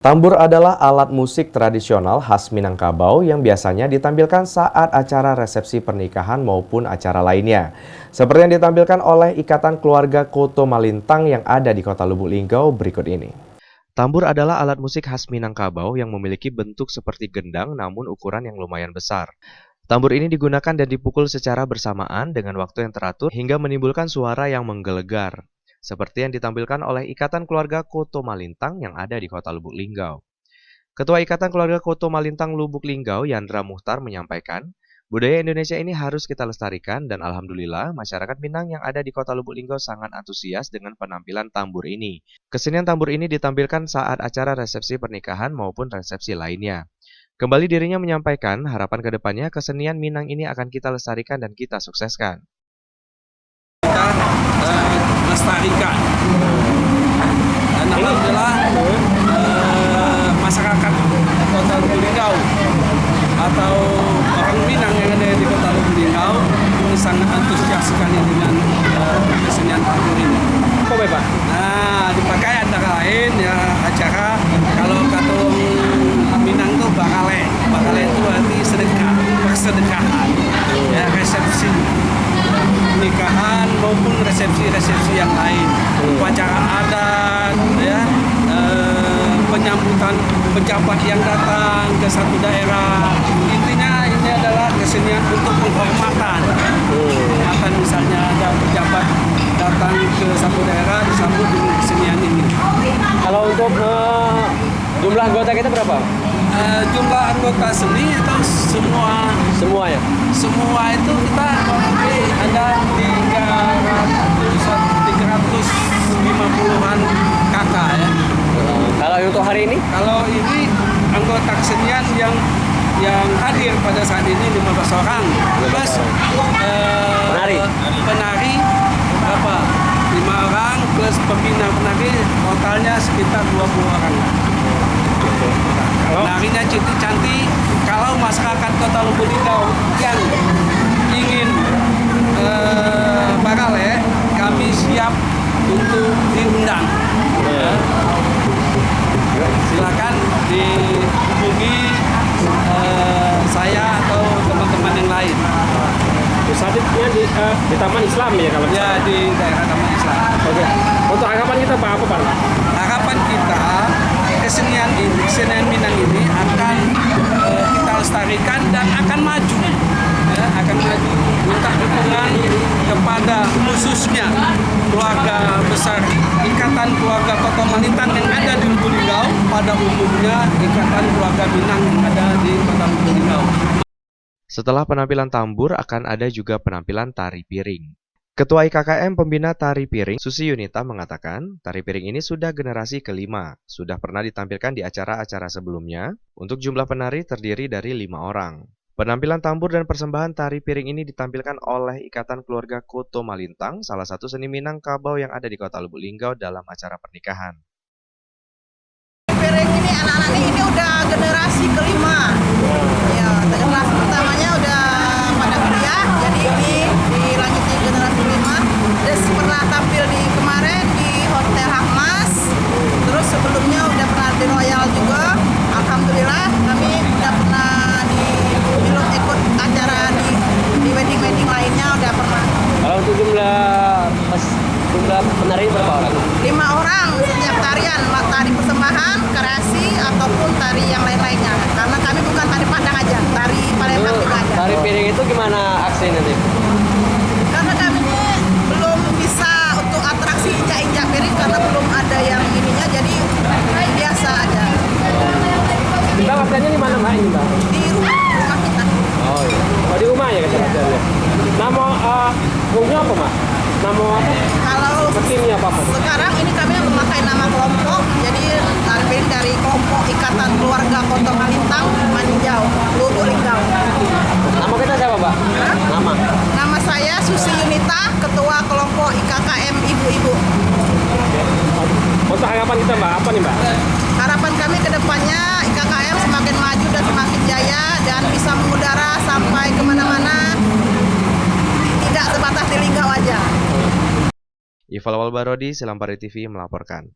Tambur adalah alat musik tradisional khas Minangkabau yang biasanya ditampilkan saat acara resepsi pernikahan maupun acara lainnya. Seperti yang ditampilkan oleh Ikatan Keluarga Koto Malintang yang ada di Kota Lubuk Linggau berikut ini. Tambur adalah alat musik khas Minangkabau yang memiliki bentuk seperti gendang namun ukuran yang lumayan besar. Tambur ini digunakan dan dipukul secara bersamaan dengan waktu yang teratur hingga menimbulkan suara yang menggelegar, seperti yang ditampilkan oleh Ikatan Keluarga Koto Malintang yang ada di Kota Lubuk Linggau. Ketua Ikatan Keluarga Koto Malintang Lubuk Linggau, Yandra Muhtar, menyampaikan, budaya Indonesia ini harus kita lestarikan dan alhamdulillah masyarakat Minang yang ada di Kota Lubuk Linggau sangat antusias dengan penampilan tambur ini. Kesenian tambur ini ditampilkan saat acara resepsi pernikahan maupun resepsi lainnya. Kembali dirinya menyampaikan harapan kedepannya kesenian Minang ini akan kita lestarikan dan kita sukseskan. Lestarikan dan alhamdulillah masyarakat Kota Lubuk Linggau atau orang Minang yang ada di Kota Lubuk Linggau sangat antusias sekali dengan kesenian tambur ini. Apa Pak? Nah, dipakai antara lain ya acara kalau kata Minang tuh bakale. Bakale itu arti sedekah, persedekahan. Ya, resepsi pernikahan maupun resepsi-resepsi yang lain, upacara adat, ya, penyambutan pejabat yang datang ke satu daerah. Intinya ini adalah kesenian untuk penghormatan. Penghormatan misalnya ada pejabat datang ke satu daerah disambut dengan kesenian ini. Kalau untuk jumlah anggota kita berapa? Jumlah anggota seni itu semua ya? Semua itu kita ada 350-an kakak ya. Kalau untuk hari ini? Kalau ini anggota kesenian yang hadir pada saat ini 15 orang plus penari berapa? 5 orang plus pembina penari totalnya sekitar 20 orang. Penarinya cantik-cantik. Kalau masyarakat Kota Lubuk Linggau yang ingin bakale, kami siap untuk diundang. Silakan dihubungi saya atau teman-teman yang lain. Pusatnya di Taman Islam ya kalau? Ya, di daerah Taman Islam. Oke. Untuk harapan kita Pak, apa Pak? Harapan kita kesenian Minang ini akan kita lestarikan dan akan maju. Ya, akan maju. Minta dukungan kepada khususnya keluarga besar Ikatan Keluarga Koto Malintang yang ada di Lubuk Linggau, pada umumnya Ikatan Keluarga Minang yang ada di Kota Lubuk Linggau. Setelah penampilan tambur akan ada juga penampilan tari piring. Ketua IKKM Pembina Tari Piring, Susi Yunita mengatakan, tari piring ini sudah generasi kelima, sudah pernah ditampilkan di acara-acara sebelumnya, untuk jumlah penari terdiri dari 5 orang. Penampilan tambur dan persembahan tari piring ini ditampilkan oleh Ikatan Keluarga Koto Malintang, salah satu seni Minangkabau yang ada di Kota Lubuk Linggau dalam acara pernikahan. Piring ini anak-anak ini udah generasi kelima. Ya, generasi pertamanya udah pada kuliah, jadi ini dilanjuti generasi kelima. Terus pernah tampil di kemarin di Hotel Hakmas. Terus sebelumnya udah pernah di Royal juga. Alhamdulillah kami udah pernah belum ikut acara di wedding lainnya udah pernah. Kalau untuk jumlah penari berapa orang? 5 orang setiap tarian, tari persembahan, kreasi ataupun tari yang lain-lainnya. Karena kami bukan tari Padang aja, tari Palembang juga ada. Tari piring itu gimana aksi nanti? Karena kami ini belum bisa untuk atraksi injak-injak piring karena belum ada yang ininya, jadi biasa aja. Mbak latihannya di mana Mbak ini Mbak? Di rumah kita. Oh iya. Oh di rumah ya latihannya. Nama grupnya apa Mbak? Nama apa? Kalau timnya apa? sekarang ini kami memakai nama kelompok, jadi tampil dari kelompok Ikatan Keluarga Koto Malintang Maninjau, Lubuk Linggau. Nama kita siapa Mbak? Hah? Nama? Nama saya Susi Yunita, Ketua Kelompok IKKM Ibu-Ibu. Untuk harapan kita Mbak, apa nih Mbak? Harapan kami ke depannya IKKM semakin maju dan semakin jaya dan bisa mengudara sampai kemana-mana, tidak sebatas di Linggau aja. Ifal Walbarodi, Selampari TV melaporkan.